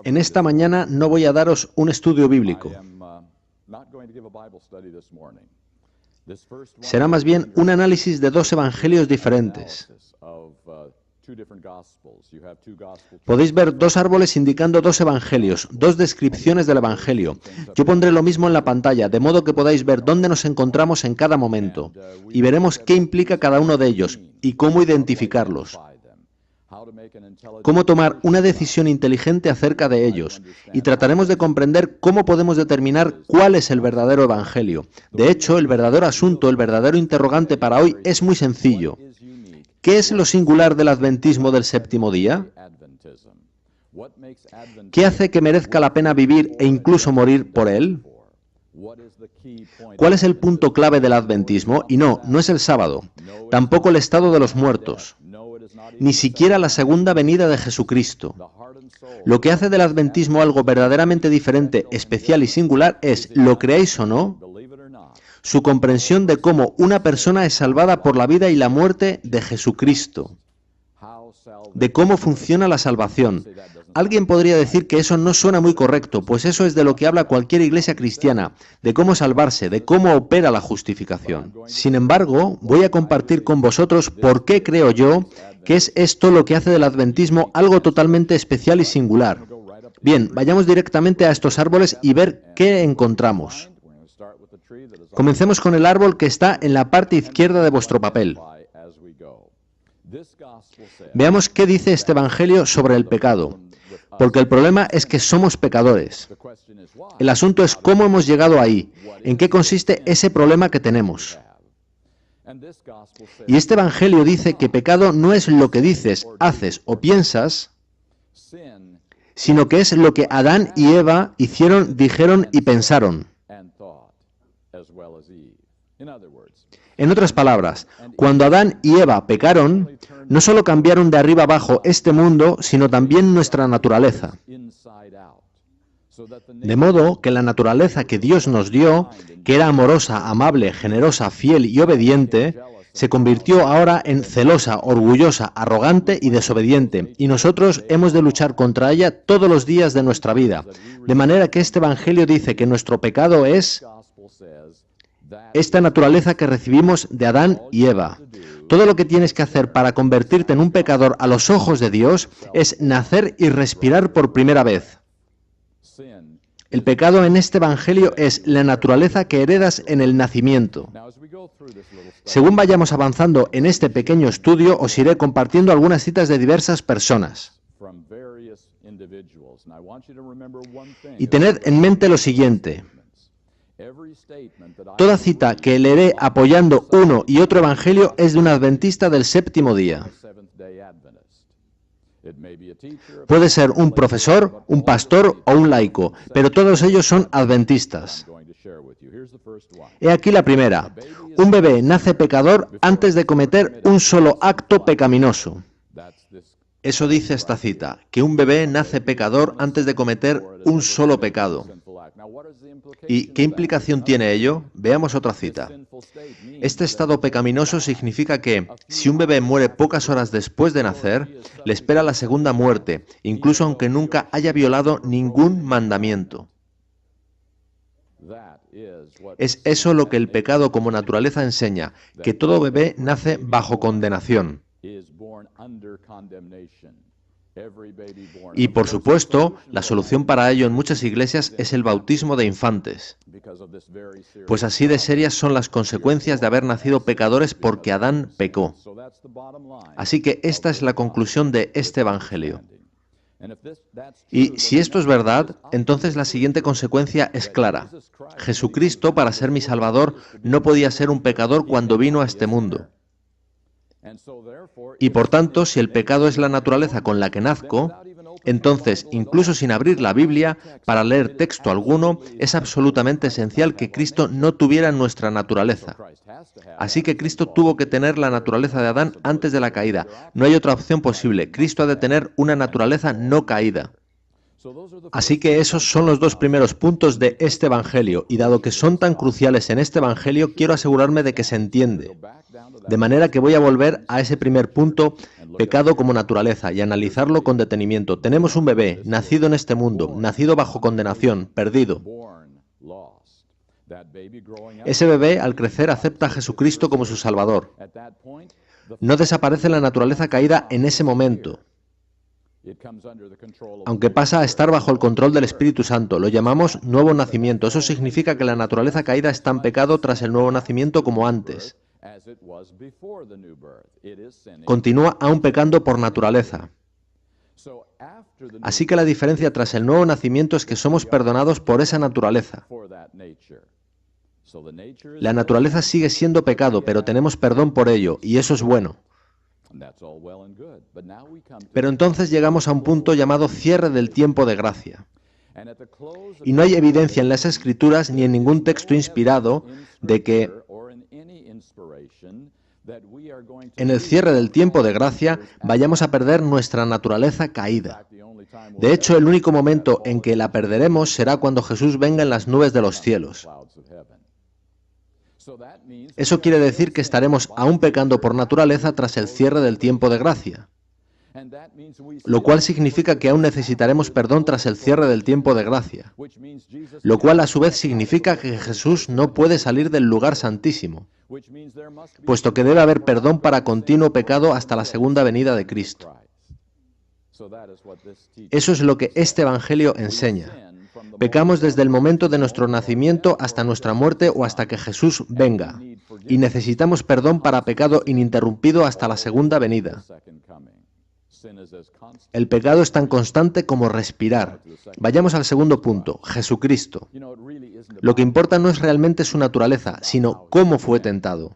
En esta mañana no voy a daros un estudio bíblico. Será más bien un análisis de dos evangelios diferentes. Podéis ver dos árboles indicando dos evangelios, dos descripciones del evangelio. Yo pondré lo mismo en la pantalla, de modo que podáis ver dónde nos encontramos en cada momento. Y veremos qué implica cada uno de ellos y cómo identificarlos. Cómo tomar una decisión inteligente acerca de ellos. Y trataremos de comprender cómo podemos determinar cuál es el verdadero evangelio. De hecho, el verdadero asunto, el verdadero interrogante para hoy es muy sencillo. ¿Qué es lo singular del adventismo del séptimo día? ¿Qué hace que merezca la pena vivir e incluso morir por él? ¿Cuál es el punto clave del adventismo? Y no es el sábado, tampoco el estado de los muertos, ni siquiera la segunda venida de Jesucristo. Lo que hace del adventismo algo verdaderamente diferente, especial y singular es, lo creáis o no, su comprensión de cómo una persona es salvada por la vida y la muerte de Jesucristo, de cómo funciona la salvación. Alguien podría decir que eso no suena muy correcto, pues eso es de lo que habla cualquier iglesia cristiana, de cómo salvarse, de cómo opera la justificación. Sin embargo, voy a compartir con vosotros por qué creo yo que es esto lo que hace del adventismo algo totalmente especial y singular. Bien, vayamos directamente a estos árboles y ver qué encontramos. Comencemos con el árbol que está en la parte izquierda de vuestro papel. Veamos qué dice este evangelio sobre el pecado, porque el problema es que somos pecadores. El asunto es cómo hemos llegado ahí, en qué consiste ese problema que tenemos. Y este evangelio dice que pecado no es lo que dices, haces o piensas, sino que es lo que Adán y Eva hicieron, dijeron y pensaron. En otras palabras, cuando Adán y Eva pecaron, no solo cambiaron de arriba abajo este mundo, sino también nuestra naturaleza. De modo que la naturaleza que Dios nos dio, que era amorosa, amable, generosa, fiel y obediente, se convirtió ahora en celosa, orgullosa, arrogante y desobediente, y nosotros hemos de luchar contra ella todos los días de nuestra vida. De manera que este evangelio dice que nuestro pecado es esta naturaleza que recibimos de Adán y Eva. Todo lo que tienes que hacer para convertirte en un pecador a los ojos de Dios es nacer y respirar por primera vez. El pecado en este evangelio es la naturaleza que heredas en el nacimiento. Según vayamos avanzando en este pequeño estudio, os iré compartiendo algunas citas de diversas personas. Y tened en mente lo siguiente. Toda cita que leeré apoyando uno y otro evangelio es de un adventista del séptimo día. Puede ser un profesor, un pastor o un laico, pero todos ellos son adventistas. He aquí la primera. Un bebé nace pecador antes de cometer un solo acto pecaminoso. Eso dice esta cita, que un bebé nace pecador antes de cometer un solo pecado. ¿Y qué implicación tiene ello? Veamos otra cita. Este estado pecaminoso significa que, si un bebé muere pocas horas después de nacer, le espera la segunda muerte, incluso aunque nunca haya violado ningún mandamiento. Es eso lo que el pecado como naturaleza enseña, que todo bebé nace bajo condenación. Y por supuesto, la solución para ello en muchas iglesias es el bautismo de infantes. Pues así de serias son las consecuencias de haber nacido pecadores porque Adán pecó. Así que esta es la conclusión de este evangelio. Y si esto es verdad, entonces la siguiente consecuencia es clara. Jesucristo, para ser mi Salvador, no podía ser un pecador cuando vino a este mundo. Y por tanto, si el pecado es la naturaleza con la que nazco, entonces, incluso sin abrir la Biblia, para leer texto alguno, es absolutamente esencial que Cristo no tuviera nuestra naturaleza. Así que Cristo tuvo que tener la naturaleza de Adán antes de la caída. No hay otra opción posible. Cristo ha de tener una naturaleza no caída. Así que esos son los dos primeros puntos de este Evangelio, y dado que son tan cruciales en este Evangelio, quiero asegurarme de que se entiende. De manera que voy a volver a ese primer punto, pecado como naturaleza, y analizarlo con detenimiento. Tenemos un bebé, nacido en este mundo, nacido bajo condenación, perdido. Ese bebé, al crecer, acepta a Jesucristo como su Salvador. No desaparece la naturaleza caída en ese momento, aunque pasa a estar bajo el control del Espíritu Santo. Lo llamamos nuevo nacimiento. Eso significa que la naturaleza caída está en pecado tras el nuevo nacimiento como antes. Continúa aún pecando por naturaleza. Así que la diferencia tras el nuevo nacimiento es que somos perdonados por esa naturaleza. La naturaleza sigue siendo pecado, pero tenemos perdón por ello, y eso es bueno. Pero entonces llegamos a un punto llamado cierre del tiempo de gracia. Y no hay evidencia en las Escrituras ni en ningún texto inspirado de que en el cierre del tiempo de gracia vayamos a perder nuestra naturaleza caída. De hecho, el único momento en que la perderemos será cuando Jesús venga en las nubes de los cielos. Eso quiere decir que estaremos aún pecando por naturaleza tras el cierre del tiempo de gracia, lo cual significa que aún necesitaremos perdón tras el cierre del tiempo de gracia, lo cual a su vez significa que Jesús no puede salir del lugar santísimo, puesto que debe haber perdón para continuo pecado hasta la segunda venida de Cristo. Eso es lo que este Evangelio enseña. Pecamos desde el momento de nuestro nacimiento hasta nuestra muerte o hasta que Jesús venga, y necesitamos perdón para pecado ininterrumpido hasta la segunda venida. El pecado es tan constante como respirar. Vayamos al segundo punto, Jesucristo. Lo que importa no es realmente su naturaleza, sino cómo fue tentado.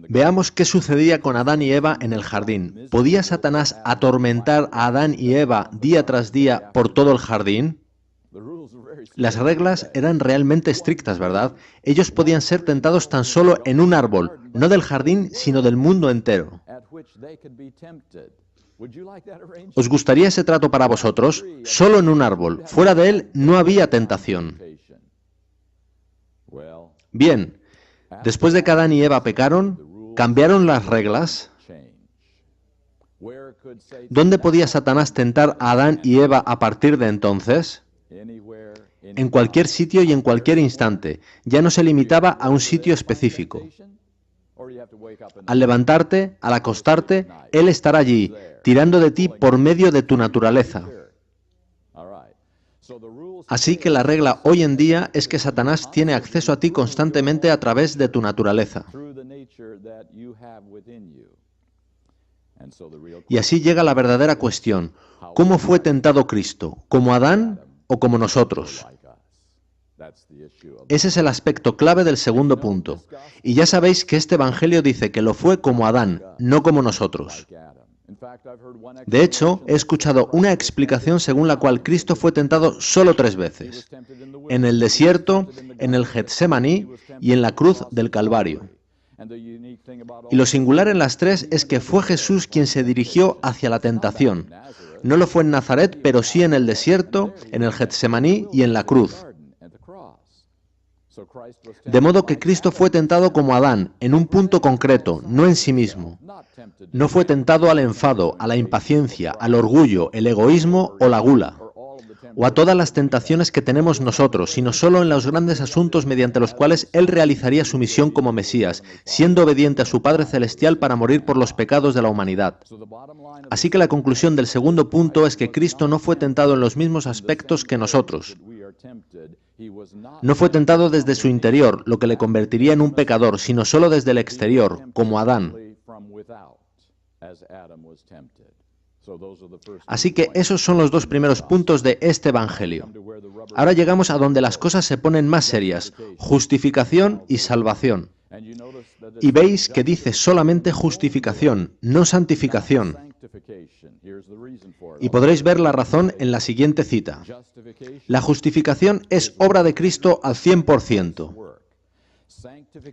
Veamos qué sucedía con Adán y Eva en el jardín. ¿Podía Satanás atormentar a Adán y Eva día tras día por todo el jardín? Las reglas eran realmente estrictas, ¿verdad? Ellos podían ser tentados tan solo en un árbol, no del jardín, sino del mundo entero. ¿Os gustaría ese trato para vosotros? Solo en un árbol. Fuera de él no había tentación. Bien, después de que Adán y Eva pecaron, ¿cambiaron las reglas? ¿Dónde podía Satanás tentar a Adán y Eva a partir de entonces? En cualquier sitio y en cualquier instante. Ya no se limitaba a un sitio específico. Al levantarte, al acostarte, Él estará allí, tirando de ti por medio de tu naturaleza. Así que la regla hoy en día es que Satanás tiene acceso a ti constantemente a través de tu naturaleza. Y así llega la verdadera cuestión. ¿Cómo fue tentado Cristo? ¿Como Adán o como nosotros? Ese es el aspecto clave del segundo punto. Y ya sabéis que este Evangelio dice que lo fue como Adán, no como nosotros. De hecho, he escuchado una explicación según la cual Cristo fue tentado solo 3 veces. En el desierto, en el Getsemaní y en la cruz del Calvario. Y lo singular en las 3 es que fue Jesús quien se dirigió hacia la tentación. No lo fue en Nazaret, pero sí en el desierto, en el Getsemaní y en la cruz. De modo que Cristo fue tentado como Adán, en un punto concreto, no en sí mismo. No fue tentado al enfado, a la impaciencia, al orgullo, el egoísmo o la gula, o a todas las tentaciones que tenemos nosotros, sino solo en los grandes asuntos mediante los cuales Él realizaría su misión como Mesías, siendo obediente a su Padre Celestial para morir por los pecados de la humanidad. Así que la conclusión del segundo punto es que Cristo no fue tentado en los mismos aspectos que nosotros. No fue tentado desde su interior, lo que le convertiría en un pecador, sino solo desde el exterior, como Adán. Así que esos son los 2 primeros puntos de este Evangelio. Ahora llegamos a donde las cosas se ponen más serias, justificación y salvación. Y veis que dice solamente justificación, no santificación. Y podréis ver la razón en la siguiente cita. La justificación es obra de Cristo al 100%.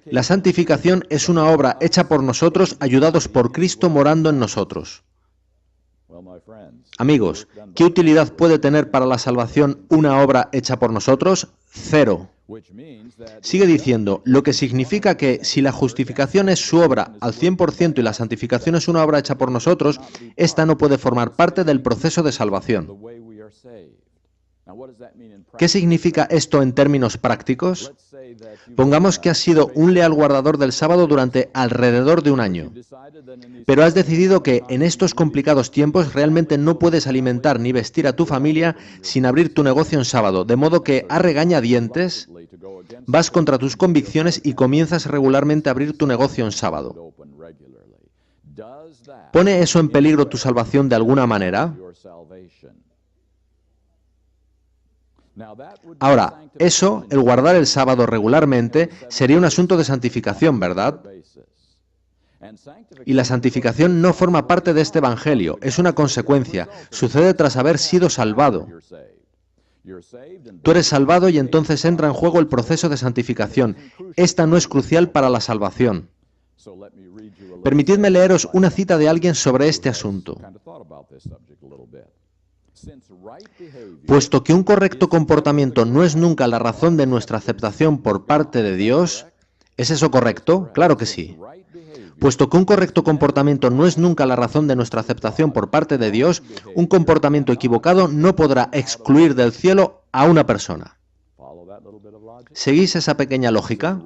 La santificación es una obra hecha por nosotros, ayudados por Cristo morando en nosotros. Amigos, ¿qué utilidad puede tener para la salvación una obra hecha por nosotros? Cero. Sigue diciendo, lo que significa que si la justificación es su obra al 100% y la santificación es una obra hecha por nosotros, esta no puede formar parte del proceso de salvación. ¿Qué significa esto en términos prácticos? Pongamos que has sido un leal guardador del sábado durante alrededor de un año, pero has decidido que en estos complicados tiempos realmente no puedes alimentar ni vestir a tu familia sin abrir tu negocio en sábado, de modo que a regañadientes vas contra tus convicciones y comienzas regularmente a abrir tu negocio en sábado. ¿Pone eso en peligro tu salvación de alguna manera? Ahora, eso, el guardar el sábado regularmente, sería un asunto de santificación, ¿verdad? Y la santificación no forma parte de este evangelio, es una consecuencia, sucede tras haber sido salvado. Tú eres salvado y entonces entra en juego el proceso de santificación. Esta no es crucial para la salvación. Permitidme leeros una cita de alguien sobre este asunto. Puesto que un correcto comportamiento no es nunca la razón de nuestra aceptación por parte de Dios, ¿es eso correcto? Claro que sí. Puesto que un correcto comportamiento no es nunca la razón de nuestra aceptación por parte de Dios, un comportamiento equivocado no podrá excluir del cielo a una persona. ¿Seguís esa pequeña lógica?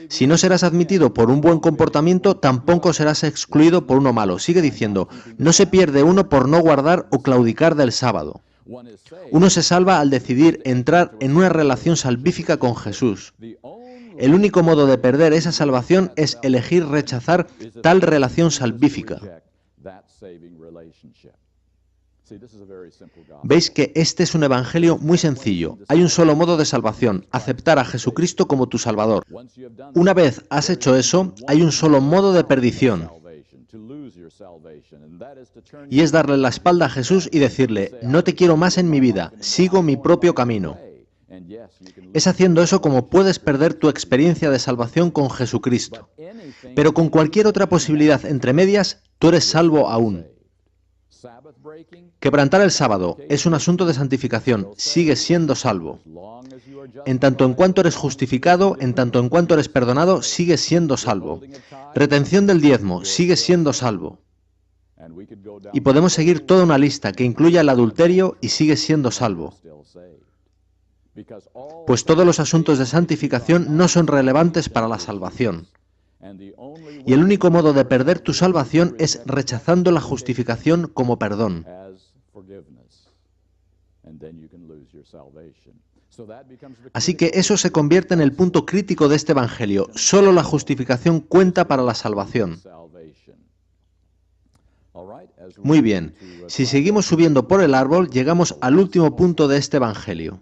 Si no serás admitido por un buen comportamiento, tampoco serás excluido por uno malo. Sigue diciendo, no se pierde uno por no guardar o claudicar del sábado. Uno se salva al decidir entrar en una relación salvífica con Jesús. El único modo de perder esa salvación es elegir rechazar tal relación salvífica. Veis que este es un evangelio muy sencillo. Hay un solo modo de salvación, aceptar a Jesucristo como tu Salvador. Una vez has hecho eso, hay un solo modo de perdición. Y es darle la espalda a Jesús y decirle, no te quiero más en mi vida, sigo mi propio camino. Es haciendo eso como puedes perder tu experiencia de salvación con Jesucristo. Pero con cualquier otra posibilidad entre medias, tú eres salvo aún. Quebrantar el sábado es un asunto de santificación, sigues siendo salvo. En tanto en cuanto eres justificado, en tanto en cuanto eres perdonado, sigues siendo salvo. Retención del diezmo, sigues siendo salvo. Y podemos seguir toda una lista que incluya el adulterio y sigues siendo salvo. Pues todos los asuntos de santificación no son relevantes para la salvación. Y el único modo de perder tu salvación es rechazando la justificación como perdón. Así que eso se convierte en el punto crítico de este evangelio. Solo la justificación cuenta para la salvación. Muy bien, si seguimos subiendo por el árbol, llegamos al último punto de este evangelio.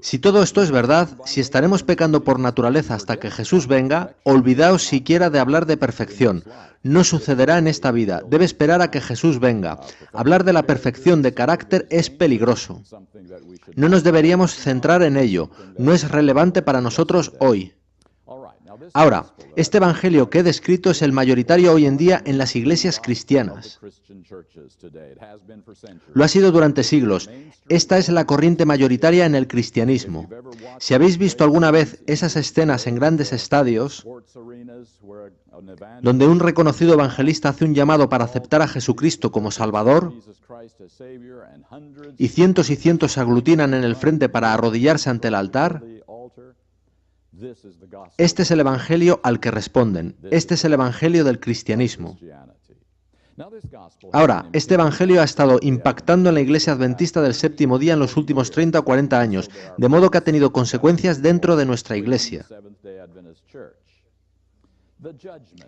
Si todo esto es verdad, si estaremos pecando por naturaleza hasta que Jesús venga, olvidaos siquiera de hablar de perfección. No sucederá en esta vida, debe esperar a que Jesús venga. Hablar de la perfección de carácter es peligroso. No nos deberíamos centrar en ello, no es relevante para nosotros hoy. Ahora, este evangelio que he descrito es el mayoritario hoy en día en las iglesias cristianas. Lo ha sido durante siglos. Esta es la corriente mayoritaria en el cristianismo. Si habéis visto alguna vez esas escenas en grandes estadios, donde un reconocido evangelista hace un llamado para aceptar a Jesucristo como Salvador, y cientos se aglutinan en el frente para arrodillarse ante el altar, este es el evangelio al que responden. Este es el evangelio del cristianismo. Ahora, este evangelio ha estado impactando en la iglesia adventista del séptimo día en los últimos 30 o 40 años, de modo que ha tenido consecuencias dentro de nuestra iglesia.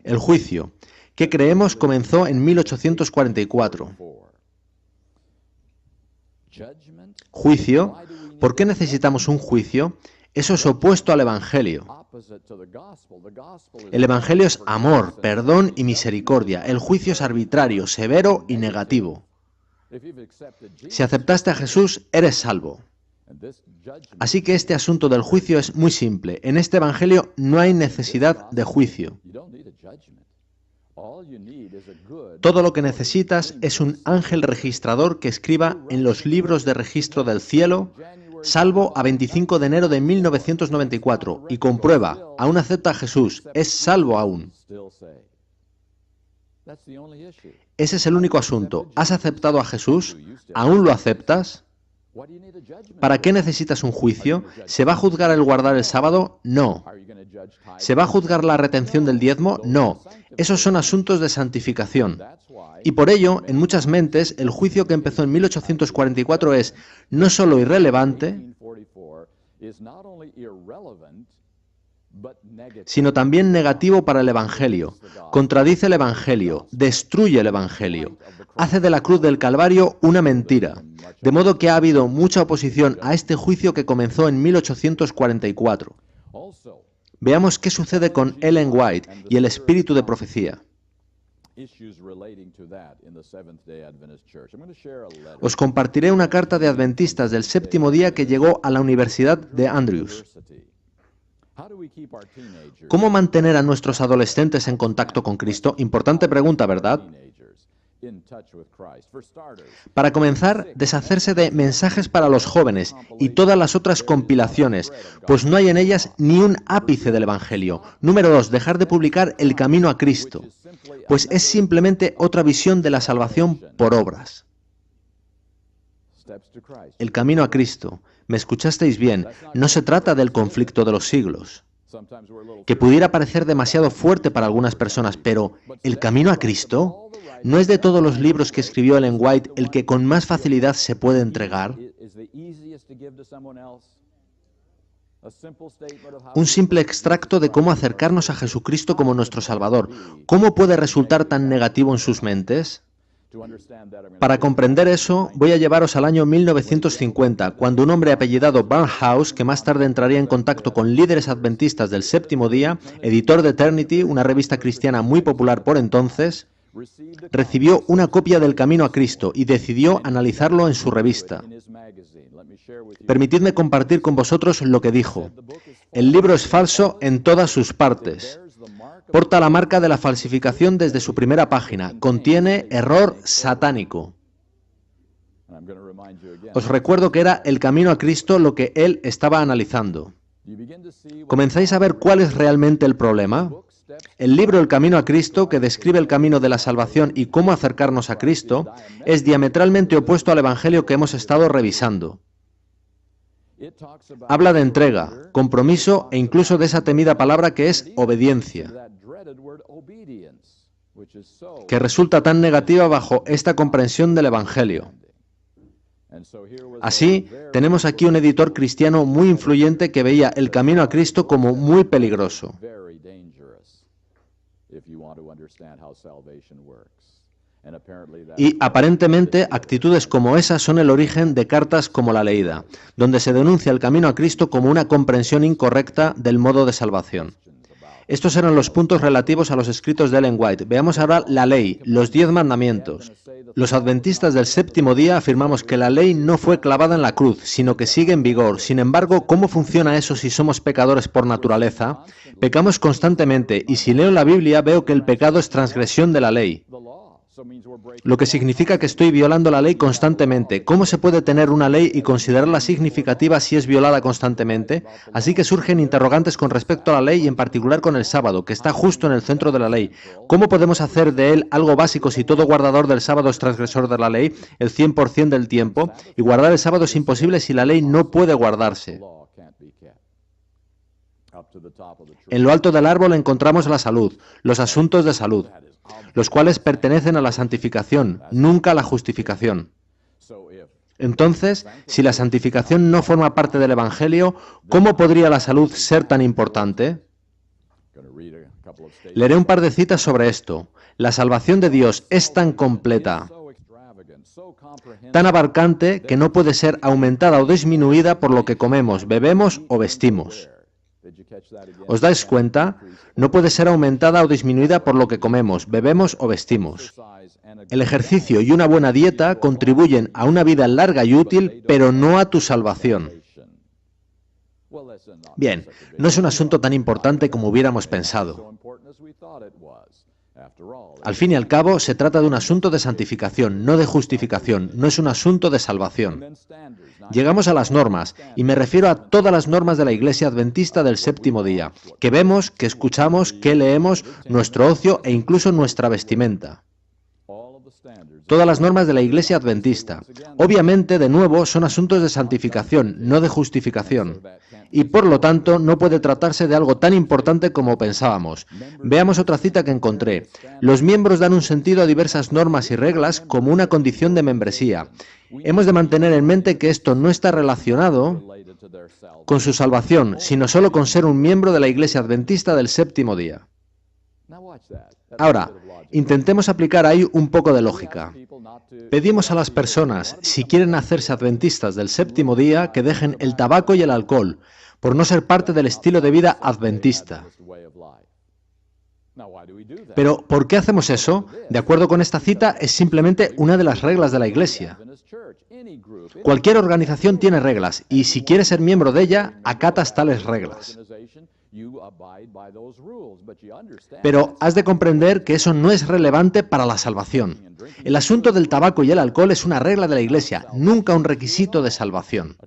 El juicio, que creemos comenzó en 1844. Juicio, ¿por qué necesitamos un juicio? Eso es opuesto al Evangelio. El Evangelio es amor, perdón y misericordia. El juicio es arbitrario, severo y negativo. Si aceptaste a Jesús, eres salvo. Así que este asunto del juicio es muy simple. En este Evangelio no hay necesidad de juicio. Todo lo que necesitas es un ángel registrador que escriba en los libros de registro del cielo, salvo a 25 de enero de 1994, y comprueba, aún acepta a Jesús, es salvo aún. Ese es el único asunto. ¿Has aceptado a Jesús? ¿Aún lo aceptas? ¿Para qué necesitas un juicio? ¿Se va a juzgar el guardar el sábado? No. ¿Se va a juzgar la retención del diezmo? No. Esos son asuntos de santificación. Y por ello, en muchas mentes, el juicio que empezó en 1844 es no solo irrelevante, sino también negativo para el Evangelio. Contradice el Evangelio, destruye el Evangelio, hace de la cruz del Calvario una mentira. De modo que ha habido mucha oposición a este juicio que comenzó en 1844. Veamos qué sucede con Ellen White y el espíritu de profecía. Os compartiré una carta de adventistas del séptimo día que llegó a la Universidad de Andrews. ¿Cómo mantener a nuestros adolescentes en contacto con Cristo? Importante pregunta, ¿verdad? Para comenzar, deshacerse de mensajes para los jóvenes y todas las otras compilaciones, pues no hay en ellas ni un ápice del Evangelio. Número 2, dejar de publicar El Camino a Cristo, pues es simplemente otra visión de la salvación por obras. El Camino a Cristo. ¿Me escuchasteis bien? No se trata del conflicto de los siglos, que pudiera parecer demasiado fuerte para algunas personas, pero ¿el Camino a Cristo? ¿No es de todos los libros que escribió Ellen White el que con más facilidad se puede entregar? Un simple extracto de cómo acercarnos a Jesucristo como nuestro Salvador. ¿Cómo puede resultar tan negativo en sus mentes? Para comprender eso, voy a llevaros al año 1950, cuando un hombre apellidado Barnhouse, que más tarde entraría en contacto con líderes adventistas del séptimo día, editor de Eternity, una revista cristiana muy popular por entonces, recibió una copia del Camino a Cristo y decidió analizarlo en su revista. Permitidme compartir con vosotros lo que dijo. El libro es falso en todas sus partes. Porta la marca de la falsificación desde su primera página. Contiene error satánico. Os recuerdo que era el Camino a Cristo lo que él estaba analizando. ¿Comenzáis a ver cuál es realmente el problema? El libro El Camino a Cristo, que describe el camino de la salvación y cómo acercarnos a Cristo, es diametralmente opuesto al Evangelio que hemos estado revisando. Habla de entrega, compromiso e incluso de esa temida palabra que es obediencia, que resulta tan negativa bajo esta comprensión del Evangelio. Así, tenemos aquí un editor cristiano muy influyente que veía el Camino a Cristo como muy peligroso. Y aparentemente actitudes como esas son el origen de cartas como la leída, donde se denuncia el Camino a Cristo como una comprensión incorrecta del modo de salvación. Estos eran los puntos relativos a los escritos de Ellen White. Veamos ahora la ley, los 10 mandamientos. Los adventistas del séptimo día afirmamos que la ley no fue clavada en la cruz, sino que sigue en vigor. Sin embargo, ¿cómo funciona eso si somos pecadores por naturaleza? Pecamos constantemente, y si leo la Biblia veo que el pecado es transgresión de la ley, lo que significa que estoy violando la ley constantemente. ¿Cómo se puede tener una ley y considerarla significativa si es violada constantemente? Así que surgen interrogantes con respecto a la ley y en particular con el sábado, que está justo en el centro de la ley. ¿Cómo podemos hacer de él algo básico si todo guardador del sábado es transgresor de la ley el 100% del tiempo? Y guardar el sábado es imposible si la ley no puede guardarse. En lo alto del árbol encontramos la salud, los asuntos de salud, los cuales pertenecen a la santificación, nunca a la justificación. Entonces, si la santificación no forma parte del Evangelio, ¿cómo podría la salud ser tan importante? Leeré un par de citas sobre esto. La salvación de Dios es tan completa, tan abarcante, que no puede ser aumentada o disminuida por lo que comemos, bebemos o vestimos. ¿Os dais cuenta? No puede ser aumentada o disminuida por lo que comemos, bebemos o vestimos. El ejercicio y una buena dieta contribuyen a una vida larga y útil, pero no a tu salvación. Bien, no es un asunto tan importante como hubiéramos pensado. Al fin y al cabo, se trata de un asunto de santificación, no de justificación, no es un asunto de salvación. Llegamos a las normas, y me refiero a todas las normas de la Iglesia Adventista del séptimo día, que vemos, que escuchamos, que leemos, nuestro ocio e incluso nuestra vestimenta. Todas las normas de la Iglesia Adventista. Obviamente, de nuevo, son asuntos de santificación, no de justificación. Y por lo tanto, no puede tratarse de algo tan importante como pensábamos. Veamos otra cita que encontré. Los miembros dan un sentido a diversas normas y reglas como una condición de membresía. Hemos de mantener en mente que esto no está relacionado con su salvación, sino solo con ser un miembro de la Iglesia Adventista del séptimo día. Ahora, intentemos aplicar ahí un poco de lógica. Pedimos a las personas, si quieren hacerse adventistas del séptimo día, que dejen el tabaco y el alcohol, por no ser parte del estilo de vida adventista. Pero, ¿por qué hacemos eso? De acuerdo con esta cita, es simplemente una de las reglas de la Iglesia. Cualquier organización tiene reglas, y si quieres ser miembro de ella, acatas tales reglas. Pero has de comprender que eso no es relevante para la salvación. El asunto del tabaco y el alcohol es una regla de la Iglesia, nunca un requisito de salvación.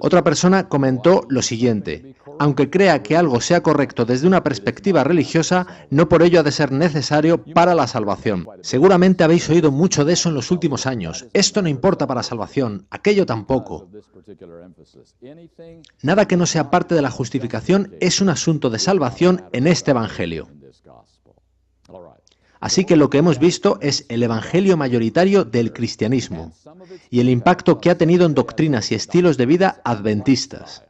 Otra persona comentó lo siguiente: aunque crea que algo sea correcto desde una perspectiva religiosa, no por ello ha de ser necesario para la salvación. Seguramente habéis oído mucho de eso en los últimos años. Esto no importa para salvación, aquello tampoco. Nada que no sea parte de la justificación es un asunto de salvación en este Evangelio. Así que lo que hemos visto es el evangelio mayoritario del cristianismo y el impacto que ha tenido en doctrinas y estilos de vida adventistas.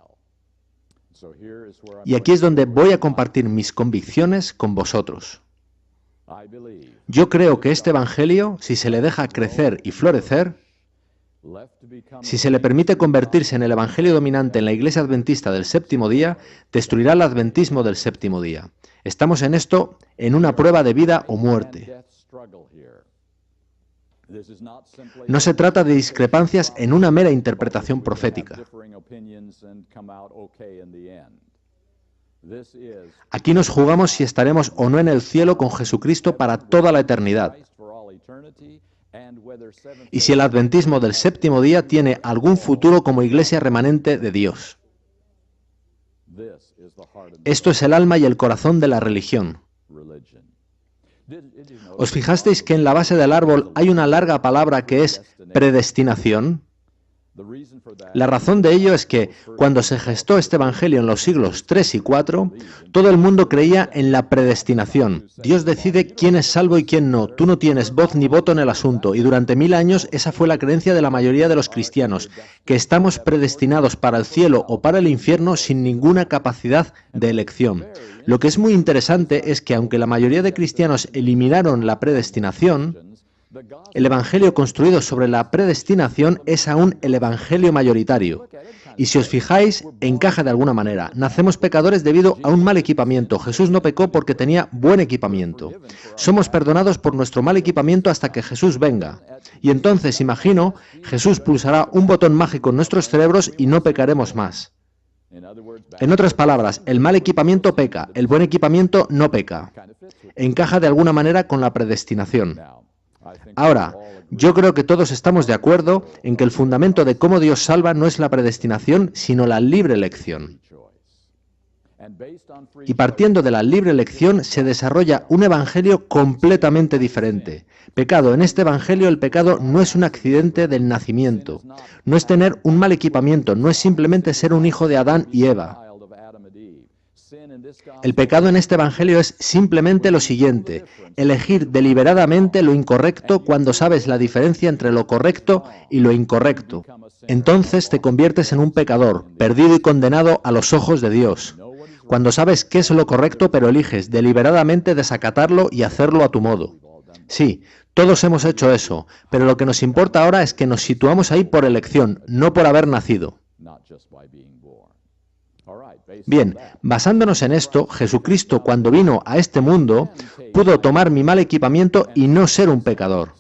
Y aquí es donde voy a compartir mis convicciones con vosotros. Yo creo que este evangelio, si se le deja crecer y florecer, si se le permite convertirse en el evangelio dominante en la Iglesia Adventista del séptimo día, destruirá el adventismo del séptimo día. Estamos en esto en una prueba de vida o muerte. No se trata de discrepancias en una mera interpretación profética. Aquí nos jugamos si estaremos o no en el cielo con Jesucristo para toda la eternidad. Y si el adventismo del séptimo día tiene algún futuro como iglesia remanente de Dios. Esto es el alma y el corazón de la religión. ¿Os fijasteis que en la base del árbol hay una larga palabra que es predestinación? La razón de ello es que, cuando se gestó este evangelio en los siglos 3 y 4, todo el mundo creía en la predestinación. Dios decide quién es salvo y quién no. Tú no tienes voz ni voto en el asunto, y durante 1000 años esa fue la creencia de la mayoría de los cristianos, que estamos predestinados para el cielo o para el infierno sin ninguna capacidad de elección. Lo que es muy interesante es que, aunque la mayoría de cristianos eliminaron la predestinación, el evangelio construido sobre la predestinación es aún el evangelio mayoritario. Y si os fijáis, encaja de alguna manera. Nacemos pecadores debido a un mal equipamiento. Jesús no pecó porque tenía buen equipamiento. Somos perdonados por nuestro mal equipamiento hasta que Jesús venga. Y entonces, imagino, Jesús pulsará un botón mágico en nuestros cerebros y no pecaremos más. En otras palabras, el mal equipamiento peca, el buen equipamiento no peca. Encaja de alguna manera con la predestinación. Ahora, yo creo que todos estamos de acuerdo en que el fundamento de cómo Dios salva no es la predestinación, sino la libre elección. Y partiendo de la libre elección se desarrolla un evangelio completamente diferente. Pecado, en este evangelio el pecado no es un accidente del nacimiento, no es tener un mal equipamiento, no es simplemente ser un hijo de Adán y Eva. El pecado en este evangelio es simplemente lo siguiente: elegir deliberadamente lo incorrecto cuando sabes la diferencia entre lo correcto y lo incorrecto. Entonces te conviertes en un pecador, perdido y condenado a los ojos de Dios. Cuando sabes qué es lo correcto, pero eliges deliberadamente desacatarlo y hacerlo a tu modo. Sí, todos hemos hecho eso, pero lo que nos importa ahora es que nos situamos ahí por elección, no por haber nacido. Bien, basándonos en esto, Jesucristo, cuando vino a este mundo, pudo tomar mi mal equipamiento y no ser un pecador.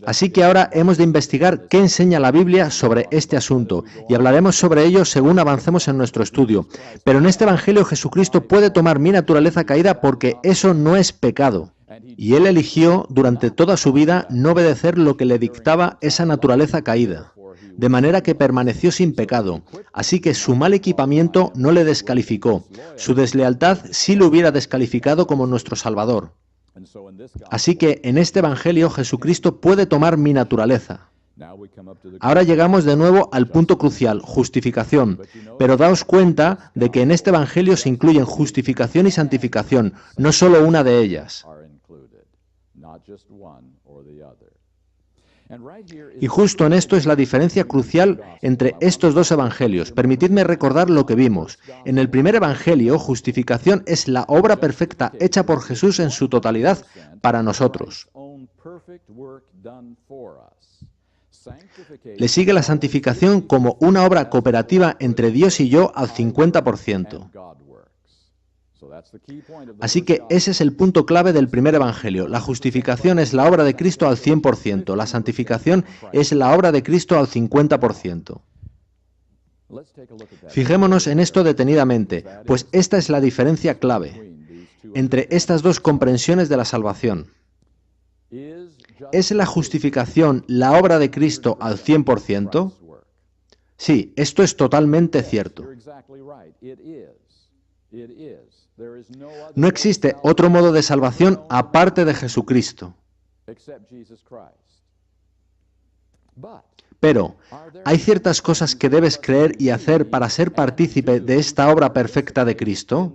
Así que ahora hemos de investigar qué enseña la Biblia sobre este asunto, y hablaremos sobre ello según avancemos en nuestro estudio. Pero en este Evangelio Jesucristo puede tomar mi naturaleza caída porque eso no es pecado. Y Él eligió durante toda su vida no obedecer lo que le dictaba esa naturaleza caída, de manera que permaneció sin pecado. Así que su mal equipamiento no le descalificó. Su deslealtad sí lo hubiera descalificado como nuestro Salvador. Así que en este Evangelio Jesucristo puede tomar mi naturaleza. Ahora llegamos de nuevo al punto crucial, justificación. Pero daos cuenta de que en este Evangelio se incluyen justificación y santificación, no solo una de ellas. Y justo en esto es la diferencia crucial entre estos dos evangelios. Permitidme recordar lo que vimos. En el primer evangelio, justificación es la obra perfecta hecha por Jesús en su totalidad para nosotros. Le sigue la santificación como una obra cooperativa entre Dios y yo al 50%. Así que ese es el punto clave del primer evangelio. La justificación es la obra de Cristo al 100%. La santificación es la obra de Cristo al 50%. Fijémonos en esto detenidamente, pues esta es la diferencia clave entre estas dos comprensiones de la salvación. ¿Es la justificación la obra de Cristo al 100%? Sí, esto es totalmente cierto. No existe otro modo de salvación aparte de Jesucristo. Pero, ¿hay ciertas cosas que debes creer y hacer para ser partícipe de esta obra perfecta de Cristo?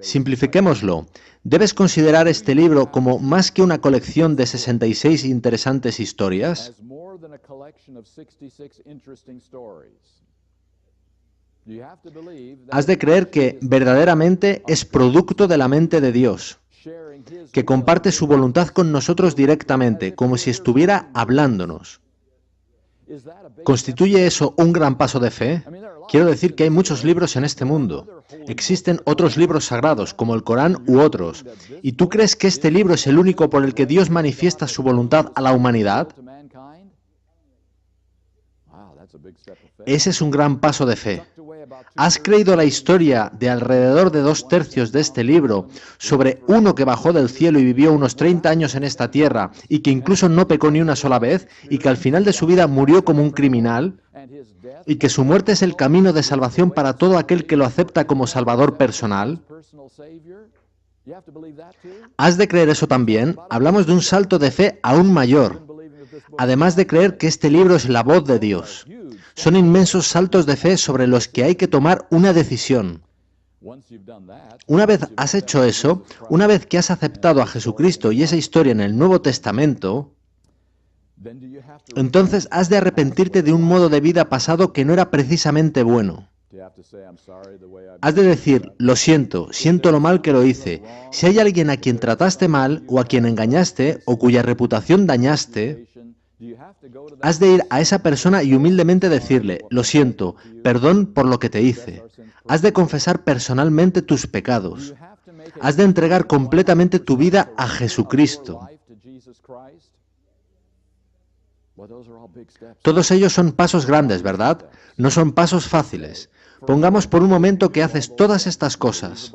Simplifiquémoslo. ¿Debes considerar este libro como más que una colección de 66 interesantes historias? Has de creer que verdaderamente es producto de la mente de Dios, que comparte su voluntad con nosotros directamente, como si estuviera hablándonos. ¿Constituye eso un gran paso de fe? Quiero decir que hay muchos libros en este mundo. Existen otros libros sagrados, como el Corán u otros. ¿Y tú crees que este libro es el único por el que Dios manifiesta su voluntad a la humanidad? Ese es un gran paso de fe. ¿Has creído la historia de alrededor de 2/3 de este libro sobre uno que bajó del cielo y vivió unos 30 años en esta tierra y que incluso no pecó ni una sola vez y que al final de su vida murió como un criminal y que su muerte es el camino de salvación para todo aquel que lo acepta como salvador personal? ¿Has de creer eso también? Hablamos de un salto de fe aún mayor, además de creer que este libro es la voz de Dios. Son inmensos saltos de fe sobre los que hay que tomar una decisión. Una vez has hecho eso, una vez que has aceptado a Jesucristo y esa historia en el Nuevo Testamento, entonces has de arrepentirte de un modo de vida pasado que no era precisamente bueno. Has de decir, lo siento lo mal que lo hice. Si hay alguien a quien trataste mal, o a quien engañaste, o cuya reputación dañaste, has de ir a esa persona y humildemente decirle, lo siento, perdón por lo que te hice. Has de confesar personalmente tus pecados. Has de entregar completamente tu vida a Jesucristo. Todos ellos son pasos grandes, ¿verdad? No son pasos fáciles. Pongamos por un momento que haces todas estas cosas.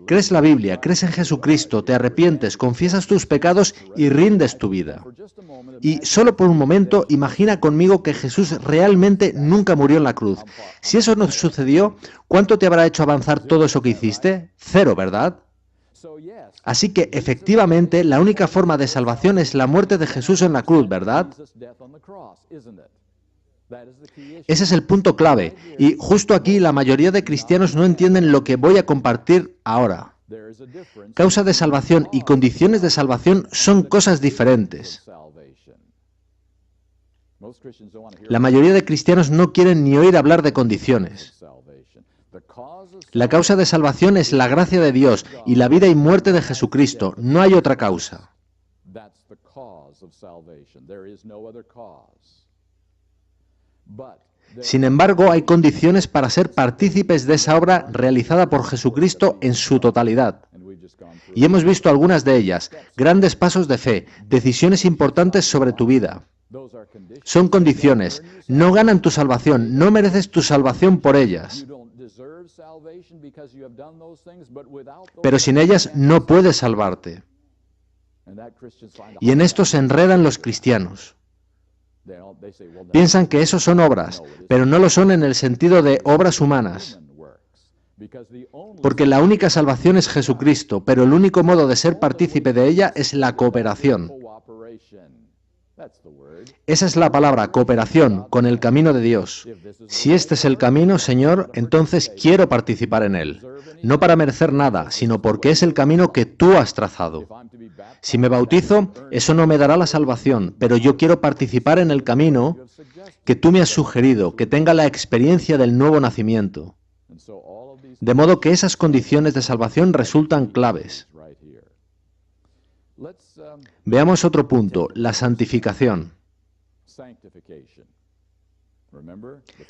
Crees la Biblia, crees en Jesucristo, te arrepientes, confiesas tus pecados y rindes tu vida. Y solo por un momento imagina conmigo que Jesús realmente nunca murió en la cruz. Si eso no sucedió, ¿cuánto te habrá hecho avanzar todo eso que hiciste? 0, ¿verdad? Así que, efectivamente, la única forma de salvación es la muerte de Jesús en la cruz, ¿verdad? Ese es el punto clave, y justo aquí la mayoría de cristianos no entienden lo que voy a compartir ahora. Causa de salvación y condiciones de salvación son cosas diferentes. La mayoría de cristianos no quieren ni oír hablar de condiciones. La causa de salvación es la gracia de Dios y la vida y muerte de Jesucristo. No hay otra causa. Sin embargo, hay condiciones para ser partícipes de esa obra realizada por Jesucristo en su totalidad. Y hemos visto algunas de ellas, grandes pasos de fe, decisiones importantes sobre tu vida. Son condiciones, no ganan tu salvación, no mereces tu salvación por ellas. Pero sin ellas no puedes salvarte. Y en esto se enredan los cristianos. Piensan que eso son obras, pero no lo son en el sentido de obras humanas. Porque la única salvación es Jesucristo, pero el único modo de ser partícipe de ella es la cooperación. Esa es la palabra, cooperación, con el camino de Dios. Si este es el camino, Señor, entonces quiero participar en él. No para merecer nada, sino porque es el camino que tú has trazado. Si me bautizo, eso no me dará la salvación, pero yo quiero participar en el camino que tú me has sugerido, que tenga la experiencia del nuevo nacimiento. De modo que esas condiciones de salvación resultan claves. Veamos otro punto, la santificación.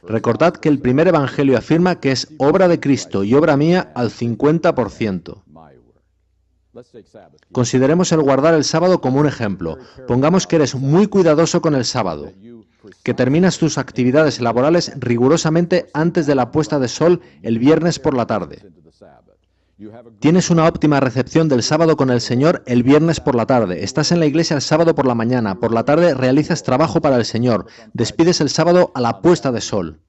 Recordad que el primer evangelio afirma que es obra de Cristo y obra mía al 50%. Consideremos el guardar el sábado como un ejemplo. Pongamos que eres muy cuidadoso con el sábado, que terminas tus actividades laborales rigurosamente antes de la puesta de sol el viernes por la tarde. Tienes una óptima recepción del sábado con el Señor el viernes por la tarde. Estás en la iglesia el sábado por la mañana. Por la tarde realizas trabajo para el Señor. Despides el sábado a la puesta de sol.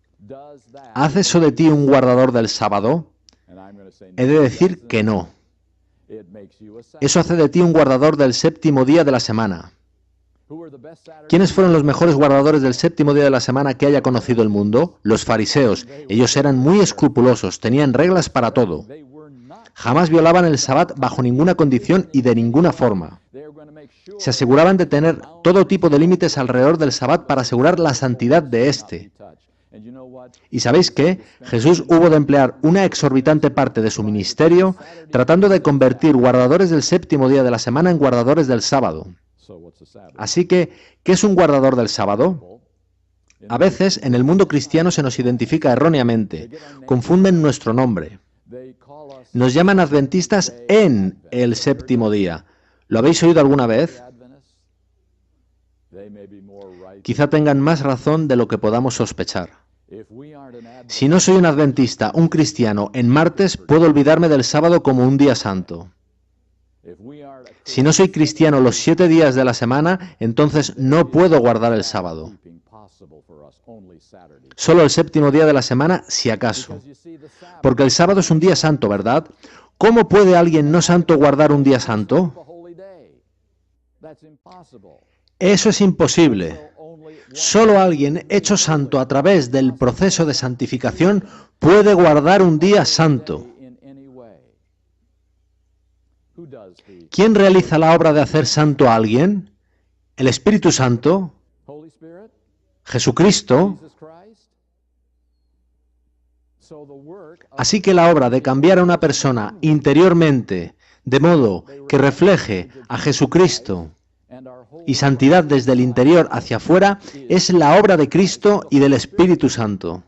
¿Hace eso de ti un guardador del sábado? He de decir que no. Eso hace de ti un guardador del séptimo día de la semana. ¿Quiénes fueron los mejores guardadores del séptimo día de la semana que haya conocido el mundo? Los fariseos. Ellos eran muy escrupulosos, tenían reglas para todo. Jamás violaban el sabbat bajo ninguna condición y de ninguna forma. Se aseguraban de tener todo tipo de límites alrededor del sabbat para asegurar la santidad de éste. ¿Y sabéis qué? Jesús hubo de emplear una exorbitante parte de su ministerio tratando de convertir guardadores del séptimo día de la semana en guardadores del sábado. Así que, ¿qué es un guardador del sábado? A veces, en el mundo cristiano se nos identifica erróneamente, confunden nuestro nombre. Nos llaman adventistas en el séptimo día. ¿Lo habéis oído alguna vez? Quizá tengan más razón de lo que podamos sospechar. Si no soy un adventista, un cristiano, en martes puedo olvidarme del sábado como un día santo. Si no soy cristiano los 7 días de la semana, entonces no puedo guardar el sábado. Solo el séptimo día de la semana, si acaso. Porque el sábado es un día santo, ¿verdad? ¿Cómo puede alguien no santo guardar un día santo? Eso es imposible. Solo alguien hecho santo a través del proceso de santificación puede guardar un día santo. ¿Quién realiza la obra de hacer santo a alguien? ¿El Espíritu Santo? ¿Jesucristo? Así que la obra de cambiar a una persona interiormente, de modo que refleje a Jesucristo y santidad desde el interior hacia afuera, es la obra de Cristo y del Espíritu Santo.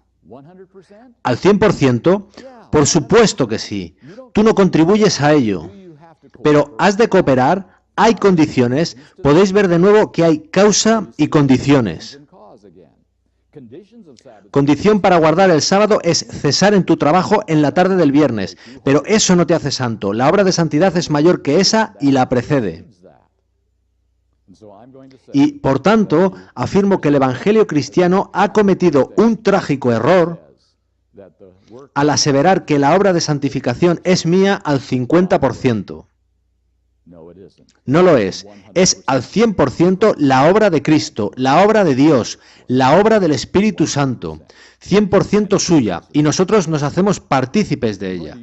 ¿Al 100%? Por supuesto que sí. Tú no contribuyes a ello. Pero has de cooperar, hay condiciones, podéis ver de nuevo que hay causa y condiciones. Condición para guardar el sábado es cesar en tu trabajo en la tarde del viernes, pero eso no te hace santo. La obra de santidad es mayor que esa y la precede. Y, por tanto, afirmo que el Evangelio cristiano ha cometido un trágico error al aseverar que la obra de santificación es mía al 50%. No lo es. Es al 100% la obra de Cristo, la obra de Dios, la obra del Espíritu Santo, 100% suya, y nosotros nos hacemos partícipes de ella.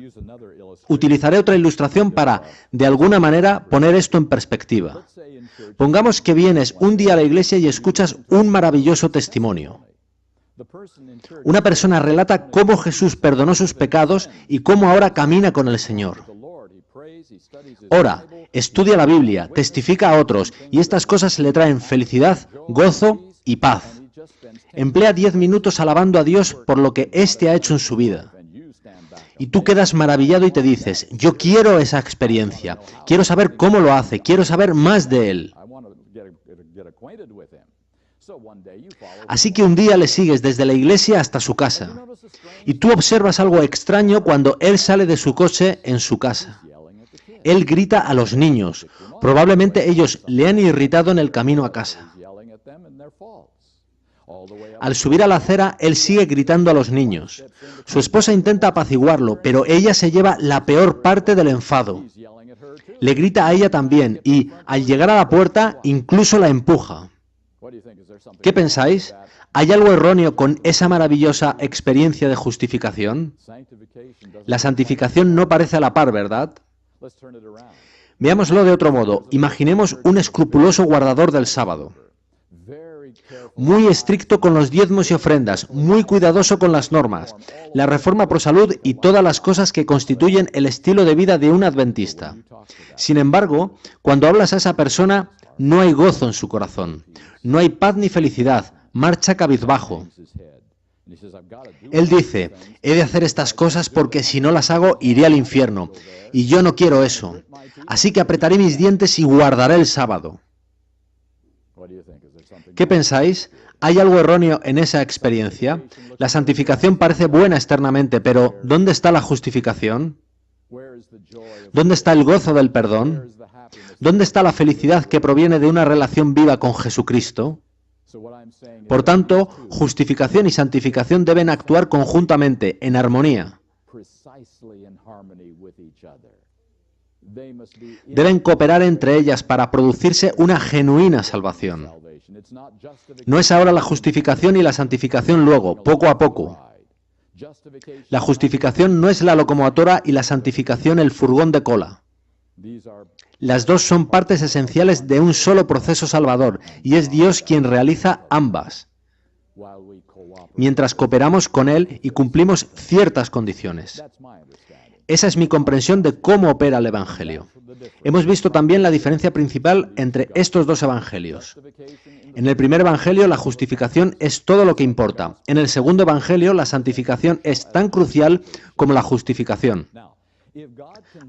Utilizaré otra ilustración para, de alguna manera, poner esto en perspectiva. Pongamos que vienes un día a la iglesia y escuchas un maravilloso testimonio. Una persona relata cómo Jesús perdonó sus pecados y cómo ahora camina con el Señor. Ora, estudia la Biblia, testifica a otros, y estas cosas le traen felicidad, gozo y paz. Emplea 10 minutos alabando a Dios por lo que éste ha hecho en su vida. Y tú quedas maravillado y te dices, yo quiero esa experiencia, quiero saber cómo lo hace, quiero saber más de él. Así que un día le sigues desde la iglesia hasta su casa. Y tú observas algo extraño cuando él sale de su coche en su casa. Él grita a los niños. Probablemente ellos le han irritado en el camino a casa. Al subir a la acera, él sigue gritando a los niños. Su esposa intenta apaciguarlo, pero ella se lleva la peor parte del enfado. Le grita a ella también y, al llegar a la puerta, incluso la empuja. ¿Qué pensáis? ¿Hay algo erróneo con esa maravillosa experiencia de justificación? La santificación no parece a la par, ¿verdad? Veámoslo de otro modo. Imaginemos un escrupuloso guardador del sábado. Muy estricto con los diezmos y ofrendas, muy cuidadoso con las normas, la reforma pro salud y todas las cosas que constituyen el estilo de vida de un adventista. Sin embargo, cuando hablas a esa persona, no hay gozo en su corazón, no hay paz ni felicidad, marcha cabizbajo. Él dice, he de hacer estas cosas porque si no las hago iré al infierno, y yo no quiero eso, así que apretaré mis dientes y guardaré el sábado. ¿Qué pensáis? ¿Hay algo erróneo en esa experiencia? La santificación parece buena externamente, pero ¿dónde está la justificación? ¿Dónde está el gozo del perdón? ¿Dónde está la felicidad que proviene de una relación viva con Jesucristo? Por tanto, justificación y santificación deben actuar conjuntamente, en armonía. Deben cooperar entre ellas para producirse una genuina salvación. No es ahora la justificación y la santificación luego, poco a poco. La justificación no es la locomotora y la santificación el furgón de cola. Las dos son partes esenciales de un solo proceso salvador, y es Dios quien realiza ambas, mientras cooperamos con Él y cumplimos ciertas condiciones. Esa es mi comprensión de cómo opera el Evangelio. Hemos visto también la diferencia principal entre estos dos evangelios. En el primer evangelio, la justificación es todo lo que importa. En el segundo evangelio, la santificación es tan crucial como la justificación.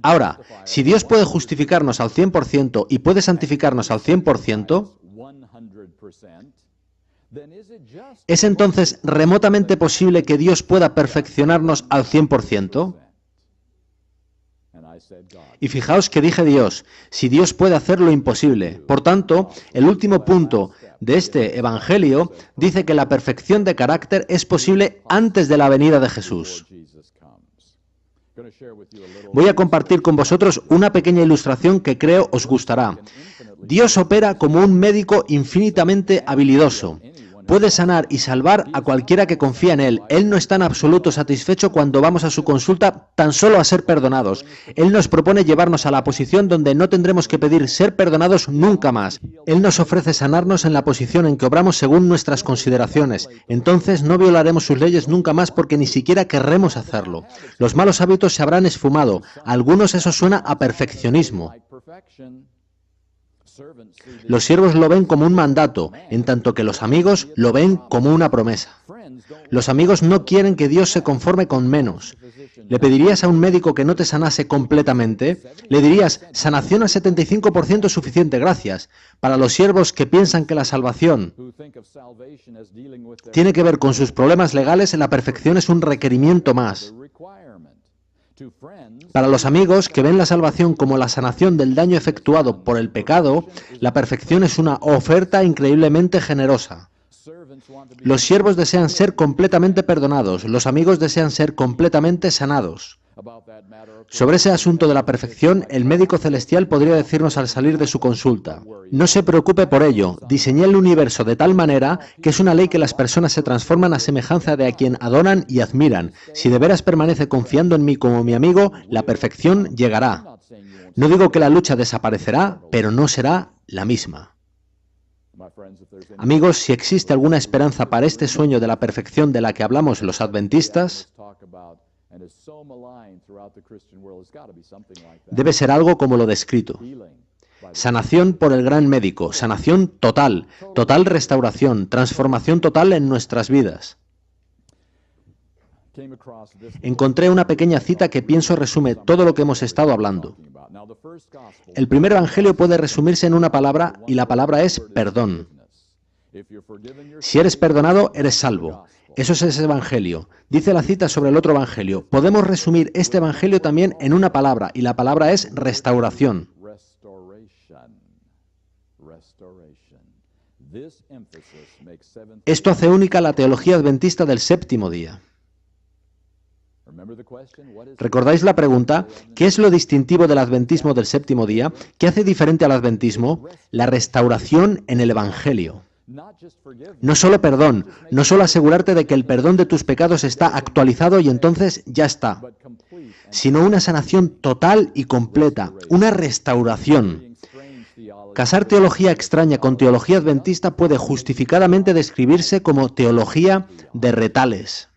Ahora, si Dios puede justificarnos al 100% y puede santificarnos al 100%, ¿es entonces remotamente posible que Dios pueda perfeccionarnos al 100%? Y fijaos que dije Dios, si Dios puede hacer lo imposible. Por tanto, el último punto de este evangelio dice que la perfección de carácter es posible antes de la venida de Jesús. Voy a compartir con vosotros una pequeña ilustración que creo os gustará. Dios opera como un médico infinitamente habilidoso. Puede sanar y salvar a cualquiera que confía en Él. Él no está en absoluto satisfecho cuando vamos a su consulta tan solo a ser perdonados. Él nos propone llevarnos a la posición donde no tendremos que pedir ser perdonados nunca más. Él nos ofrece sanarnos en la posición en que obramos según nuestras consideraciones. Entonces no violaremos sus leyes nunca más porque ni siquiera querremos hacerlo. Los malos hábitos se habrán esfumado. A algunos eso suena a perfeccionismo. Los siervos lo ven como un mandato, en tanto que los amigos lo ven como una promesa. Los amigos no quieren que Dios se conforme con menos. ¿Le pedirías a un médico que no te sanase completamente? Le dirías, sanación al 75% es suficiente, gracias. Para los siervos que piensan que la salvación tiene que ver con sus problemas legales, la perfección es un requerimiento más. Para los amigos que ven la salvación como la sanación del daño efectuado por el pecado, la perfección es una oferta increíblemente generosa. Los siervos desean ser completamente perdonados, los amigos desean ser completamente sanados. Sobre ese asunto de la perfección, el médico celestial podría decirnos al salir de su consulta: no se preocupe por ello, diseñé el universo de tal manera que es una ley que las personas se transforman a semejanza de a quien adoran y admiran. Si de veras permanece confiando en mí como mi amigo, la perfección llegará. No digo que la lucha desaparecerá, pero no será la misma. Amigos, si existe alguna esperanza para este sueño de la perfección de la que hablamos los adventistas, debe ser algo como lo descrito. Sanación por el gran médico, sanación total, total restauración, transformación total en nuestras vidas. Encontré una pequeña cita que pienso resume todo lo que hemos estado hablando. El primer evangelio puede resumirse en una palabra y la palabra es perdón. Si eres perdonado, eres salvo. Eso es ese evangelio. Dice la cita sobre el otro evangelio. Podemos resumir este evangelio también en una palabra y la palabra es restauración. Esto hace única la teología adventista del séptimo día. ¿Recordáis la pregunta? ¿Qué es lo distintivo del adventismo del séptimo día? ¿Qué hace diferente al adventismo? La restauración en el evangelio. No solo perdón, no solo asegurarte de que el perdón de tus pecados está actualizado y entonces ya está, sino una sanación total y completa, una restauración. Casar teología extraña con teología adventista puede justificadamente describirse como teología de retales.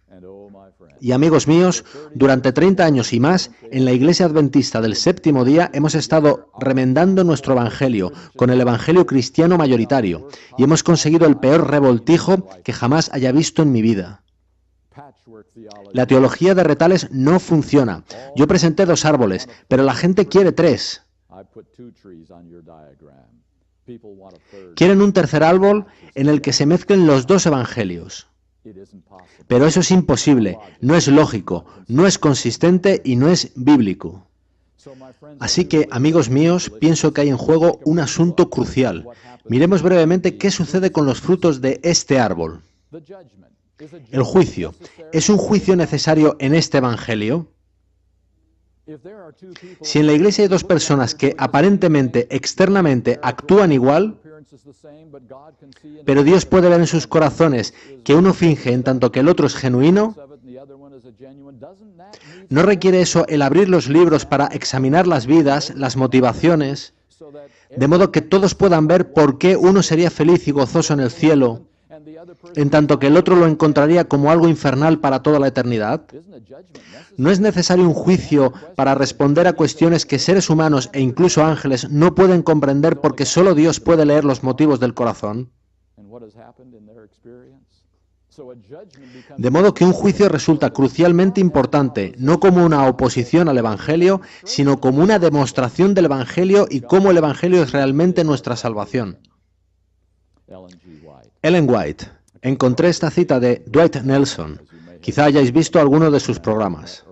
Y amigos míos, durante 30 años y más, en la Iglesia Adventista del Séptimo Día hemos estado remendando nuestro Evangelio con el Evangelio cristiano mayoritario y hemos conseguido el peor revoltijo que jamás haya visto en mi vida. La teología de retales no funciona. Yo presenté 2 árboles, pero la gente quiere 3. Quieren un tercer árbol en el que se mezclen los 2 evangelios. Pero eso es imposible, no es lógico, no es consistente y no es bíblico. Así que, amigos míos, pienso que hay en juego un asunto crucial. Miremos brevemente qué sucede con los frutos de este árbol. El juicio. ¿Es un juicio necesario en este evangelio? Si en la iglesia hay 2 personas que aparentemente, externamente, actúan igual, pero Dios puede ver en sus corazones que uno finge en tanto que el otro es genuino, ¿no requiere eso el abrir los libros para examinar las vidas, las motivaciones, de modo que todos puedan ver por qué uno sería feliz y gozoso en el cielo, en tanto que el otro lo encontraría como algo infernal para toda la eternidad? ¿No es necesario un juicio para responder a cuestiones que seres humanos e incluso ángeles no pueden comprender porque solo Dios puede leer los motivos del corazón? De modo que un juicio resulta crucialmente importante, no como una oposición al Evangelio, sino como una demostración del Evangelio y cómo el Evangelio es realmente nuestra salvación. Ellen White. Encontré esta cita de Dwight Nelson. Quizá hayáis visto alguno de sus programas.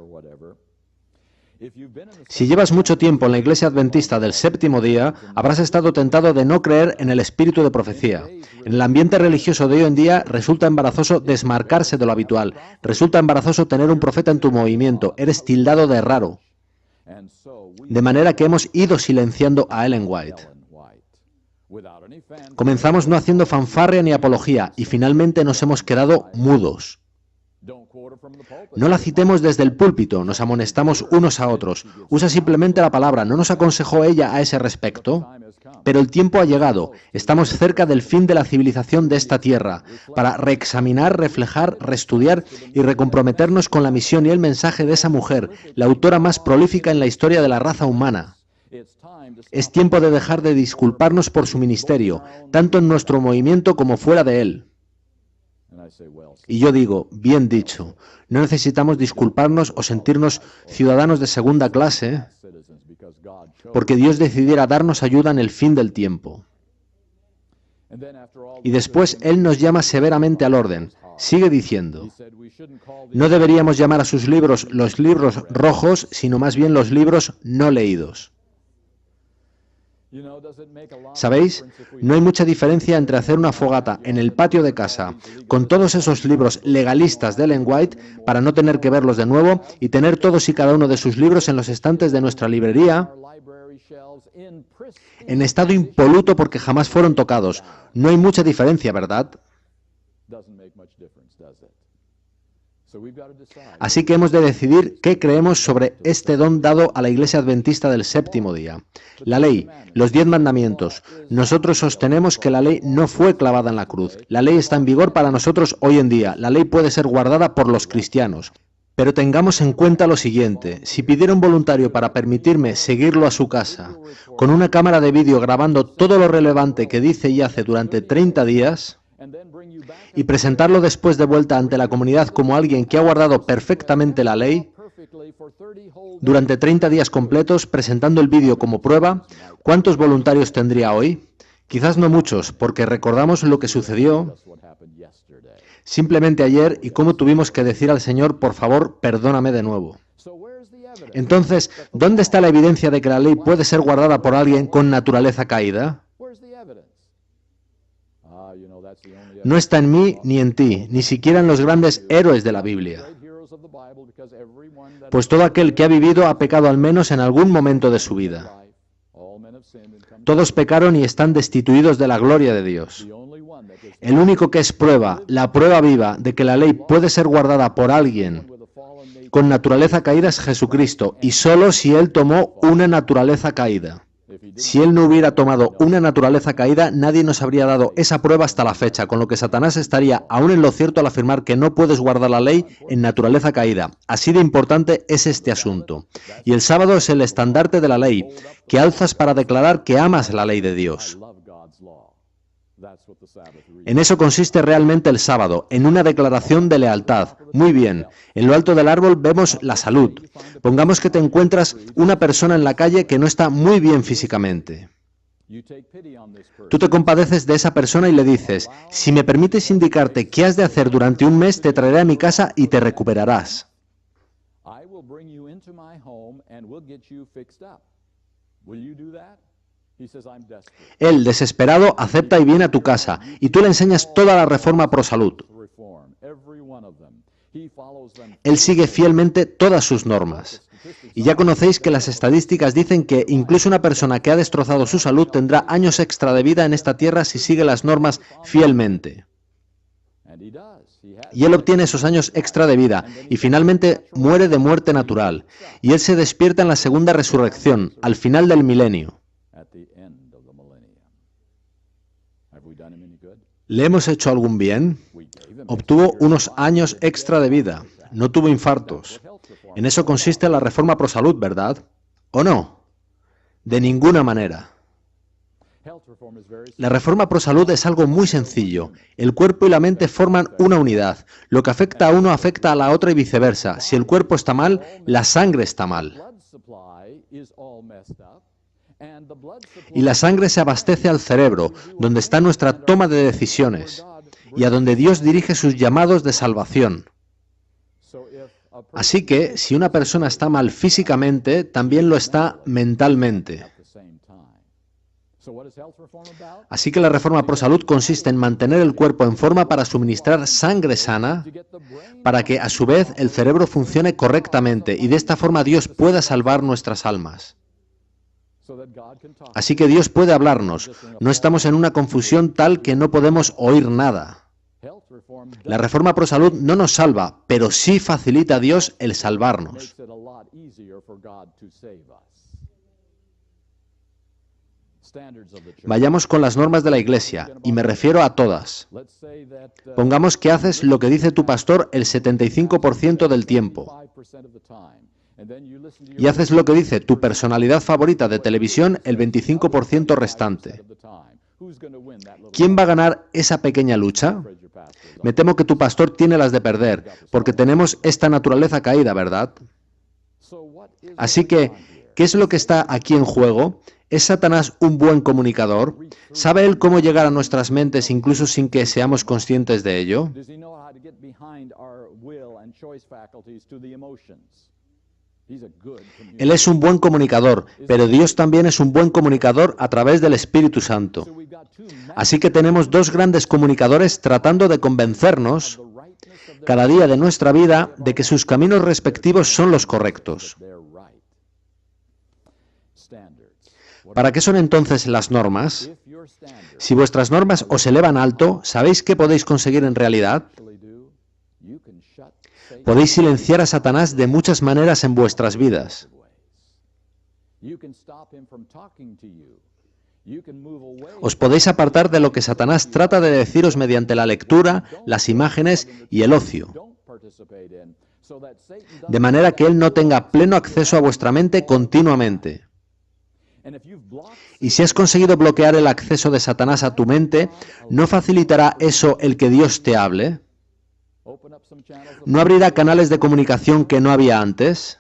Si llevas mucho tiempo en la Iglesia Adventista del Séptimo Día, habrás estado tentado de no creer en el espíritu de profecía. En el ambiente religioso de hoy en día resulta embarazoso desmarcarse de lo habitual. Resulta embarazoso tener un profeta en tu movimiento. Eres tildado de raro. De manera que hemos ido silenciando a Ellen White. Comenzamos no haciendo fanfarria ni apología y finalmente nos hemos quedado mudos. No la citemos desde el púlpito, nos amonestamos unos a otros. Usa simplemente la palabra, ¿no nos aconsejó ella a ese respecto? Pero el tiempo ha llegado, estamos cerca del fin de la civilización de esta tierra, para reexaminar, reflejar, reestudiar y recomprometernos con la misión y el mensaje de esa mujer, la autora más prolífica en la historia de la raza humana. Es tiempo de dejar de disculparnos por su ministerio, tanto en nuestro movimiento como fuera de él. Y yo digo, bien dicho, no necesitamos disculparnos o sentirnos ciudadanos de segunda clase, porque Dios decidiera darnos ayuda en el fin del tiempo. Y después Él nos llama severamente al orden. Sigue diciendo, no deberíamos llamar a sus libros los libros rojos, sino más bien los libros no leídos. ¿Sabéis? No hay mucha diferencia entre hacer una fogata en el patio de casa con todos esos libros legalistas de Ellen White para no tener que verlos de nuevo y tener todos y cada uno de sus libros en los estantes de nuestra librería en estado impoluto porque jamás fueron tocados. No hay mucha diferencia, ¿verdad? Así que hemos de decidir qué creemos sobre este don dado a la Iglesia Adventista del Séptimo Día. La ley, los 10 mandamientos. Nosotros sostenemos que la ley no fue clavada en la cruz. La ley está en vigor para nosotros hoy en día. La ley puede ser guardada por los cristianos. Pero tengamos en cuenta lo siguiente, si pidiera un voluntario para permitirme seguirlo a su casa, con una cámara de vídeo grabando todo lo relevante que dice y hace durante 30 días, y presentarlo después de vuelta ante la comunidad como alguien que ha guardado perfectamente la ley, durante 30 días completos, presentando el vídeo como prueba, ¿cuántos voluntarios tendría hoy? Quizás no muchos, porque recordamos lo que sucedió simplemente ayer y cómo tuvimos que decir al Señor, por favor, perdóname de nuevo. Entonces, ¿dónde está la evidencia de que la ley puede ser guardada por alguien con naturaleza caída? No está en mí ni en ti, ni siquiera en los grandes héroes de la Biblia. Pues todo aquel que ha vivido ha pecado al menos en algún momento de su vida. Todos pecaron y están destituidos de la gloria de Dios. El único que es prueba, la prueba viva de que la ley puede ser guardada por alguien con naturaleza caída es Jesucristo, y solo si Él tomó una naturaleza caída. Si Él no hubiera tomado una naturaleza caída, nadie nos habría dado esa prueba hasta la fecha, con lo que Satanás estaría aún en lo cierto al afirmar que no puedes guardar la ley en naturaleza caída. Así de importante es este asunto. Y el sábado es el estandarte de la ley, que alzas para declarar que amas la ley de Dios. En eso consiste realmente el sábado, en una declaración de lealtad. Muy bien, en lo alto del árbol vemos la salud. Pongamos que te encuentras una persona en la calle que no está muy bien físicamente. Tú te compadeces de esa persona y le dices, si me permites indicarte qué has de hacer durante un mes, te traeré a mi casa y te recuperarás. Él, desesperado, acepta y viene a tu casa, y tú le enseñas toda la reforma pro salud. Él sigue fielmente todas sus normas. Y ya conocéis que las estadísticas dicen que incluso una persona que ha destrozado su salud tendrá años extra de vida en esta tierra si sigue las normas fielmente. Y él obtiene esos años extra de vida, y finalmente muere de muerte natural. Y él se despierta en la segunda resurrección, al final del milenio. ¿Le hemos hecho algún bien? Obtuvo unos años extra de vida. No tuvo infartos. En eso consiste la reforma pro salud, ¿verdad? ¿O no? De ninguna manera. La reforma pro salud es algo muy sencillo. El cuerpo y la mente forman una unidad. Lo que afecta a uno afecta a la otra y viceversa. Si el cuerpo está mal, la sangre está mal. Y la sangre se abastece al cerebro, donde está nuestra toma de decisiones, y a donde Dios dirige sus llamados de salvación. Así que, si una persona está mal físicamente, también lo está mentalmente. Así que la reforma pro salud consiste en mantener el cuerpo en forma para suministrar sangre sana, para que a su vez el cerebro funcione correctamente y de esta forma Dios pueda salvar nuestras almas. Así que Dios puede hablarnos. No estamos en una confusión tal que no podemos oír nada. La reforma pro salud no nos salva, pero sí facilita a Dios el salvarnos. Vayamos con las normas de la Iglesia, y me refiero a todas. Pongamos que haces lo que dice tu pastor el 75% del tiempo. Y haces lo que dice tu personalidad favorita de televisión el 25% restante. ¿Quién va a ganar esa pequeña lucha? Me temo que tu pastor tiene las de perder, porque tenemos esta naturaleza caída, ¿verdad? Así que, ¿qué es lo que está aquí en juego? ¿Es Satanás un buen comunicador? ¿Sabe él cómo llegar a nuestras mentes incluso sin que seamos conscientes de ello? Él es un buen comunicador, pero Dios también es un buen comunicador a través del Espíritu Santo. Así que tenemos dos grandes comunicadores tratando de convencernos cada día de nuestra vida de que sus caminos respectivos son los correctos. ¿Para qué son entonces las normas? Si vuestras normas os elevan alto, ¿sabéis qué podéis conseguir en realidad? Podéis silenciar a Satanás de muchas maneras en vuestras vidas. Os podéis apartar de lo que Satanás trata de deciros mediante la lectura, las imágenes y el ocio. de manera que Él no tenga pleno acceso a vuestra mente continuamente. Y si has conseguido bloquear el acceso de Satanás a tu mente, ¿no facilitará eso el que Dios te hable? ¿No abrirá canales de comunicación que no había antes?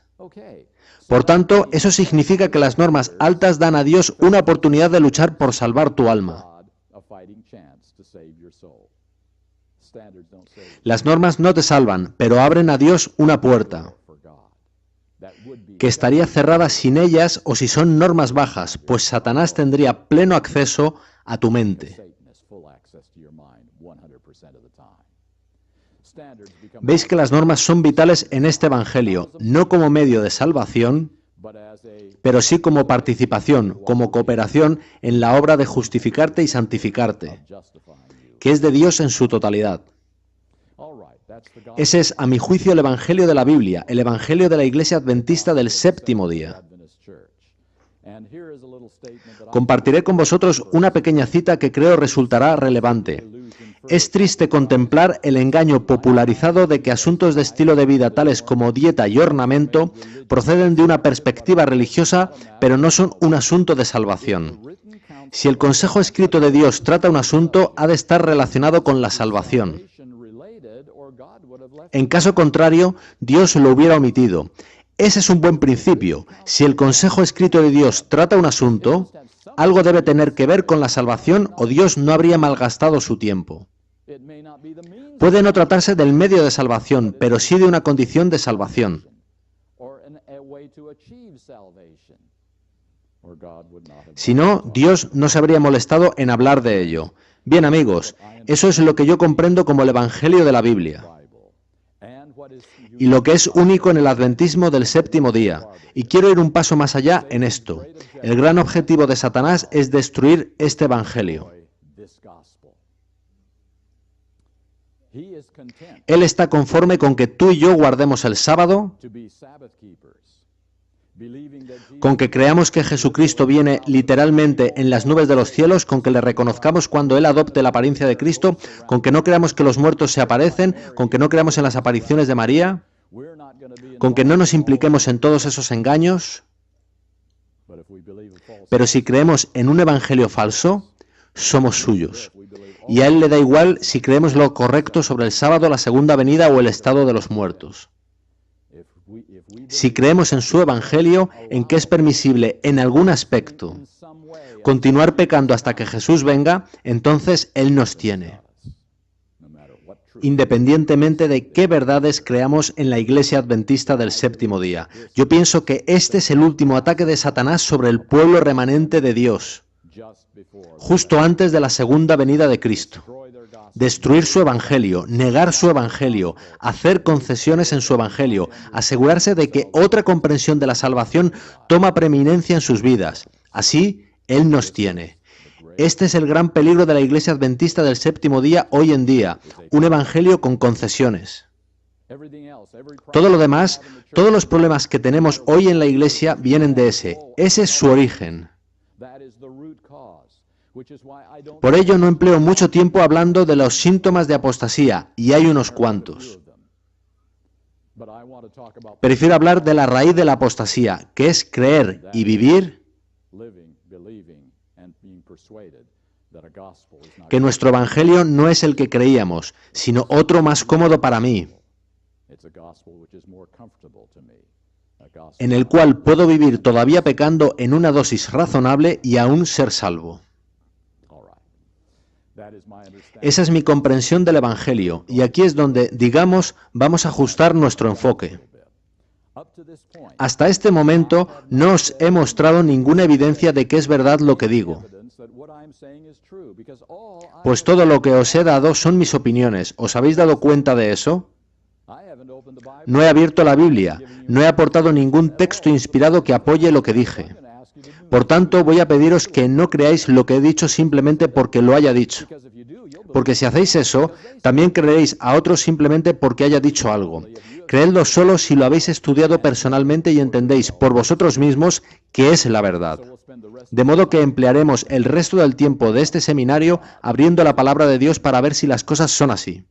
Por tanto, eso significa que las normas altas dan a Dios una oportunidad de luchar por salvar tu alma. Las normas no te salvan, pero abren a Dios una puerta, que estaría cerrada sin ellas o si son normas bajas, pues Satanás tendría pleno acceso a tu mente. Veis que las normas son vitales en este Evangelio, no como medio de salvación, pero sí como participación, como cooperación en la obra de justificarte y santificarte, que es de Dios en su totalidad. Ese es, a mi juicio, el Evangelio de la Biblia, el Evangelio de la Iglesia Adventista del séptimo día. Compartiré con vosotros una pequeña cita que creo resultará relevante. Es triste contemplar el engaño popularizado de que asuntos de estilo de vida tales como dieta y ornamento proceden de una perspectiva religiosa, pero no son un asunto de salvación. Si el consejo escrito de Dios trata un asunto, ha de estar relacionado con la salvación. En caso contrario, Dios lo hubiera omitido. Ese es un buen principio. Si el consejo escrito de Dios trata un asunto, algo debe tener que ver con la salvación o Dios no habría malgastado su tiempo. Puede no tratarse del medio de salvación, pero sí de una condición de salvación. Si no, Dios no se habría molestado en hablar de ello. Bien, amigos, eso es lo que yo comprendo como el Evangelio de la Biblia. Y lo que es único en el adventismo del séptimo día. Y quiero ir un paso más allá en esto. El gran objetivo de Satanás es destruir este Evangelio. Él está conforme con que tú y yo guardemos el sábado, con que creamos que Jesucristo viene literalmente en las nubes de los cielos, con que le reconozcamos cuando Él adopte la apariencia de Cristo, con que no creamos que los muertos se aparecen, con que no creamos en las apariciones de María, con que no nos impliquemos en todos esos engaños. Pero si creemos en un evangelio falso, somos suyos. Y a Él le da igual si creemos lo correcto sobre el sábado, la segunda venida o el estado de los muertos. Si creemos en su evangelio, en que es permisible en algún aspecto continuar pecando hasta que Jesús venga, entonces Él nos tiene. Independientemente de qué verdades creamos en la Iglesia Adventista del séptimo día. Yo pienso que este es el último ataque de Satanás sobre el pueblo remanente de Dios, justo antes de la segunda venida de Cristo. Destruir su evangelio, negar su evangelio, hacer concesiones en su evangelio, asegurarse de que otra comprensión de la salvación toma preeminencia en sus vidas. Así, Él nos tiene. Este es el gran peligro de la Iglesia Adventista del séptimo día hoy en día, un evangelio con concesiones. Todo lo demás, todos los problemas que tenemos hoy en la Iglesia vienen de ese. Ese es su origen. Por ello no empleo mucho tiempo hablando de los síntomas de apostasía, y hay unos cuantos. Prefiero hablar de la raíz de la apostasía, que es creer y vivir que nuestro evangelio no es el que creíamos, sino otro más cómodo para mí, en el cual puedo vivir todavía pecando en una dosis razonable y aún ser salvo. Esa es mi comprensión del Evangelio, y aquí es donde, digamos, vamos a ajustar nuestro enfoque. Hasta este momento no os he mostrado ninguna evidencia de que es verdad lo que digo, pues todo lo que os he dado son mis opiniones. ¿Os habéis dado cuenta de eso? No he abierto la Biblia, no he aportado ningún texto inspirado que apoye lo que dije. Por tanto, voy a pediros que no creáis lo que he dicho simplemente porque lo haya dicho. Porque si hacéis eso, también creeréis a otros simplemente porque haya dicho algo. Creedlo solo si lo habéis estudiado personalmente y entendéis por vosotros mismos que es la verdad. De modo que emplearemos el resto del tiempo de este seminario abriendo la palabra de Dios para ver si las cosas son así.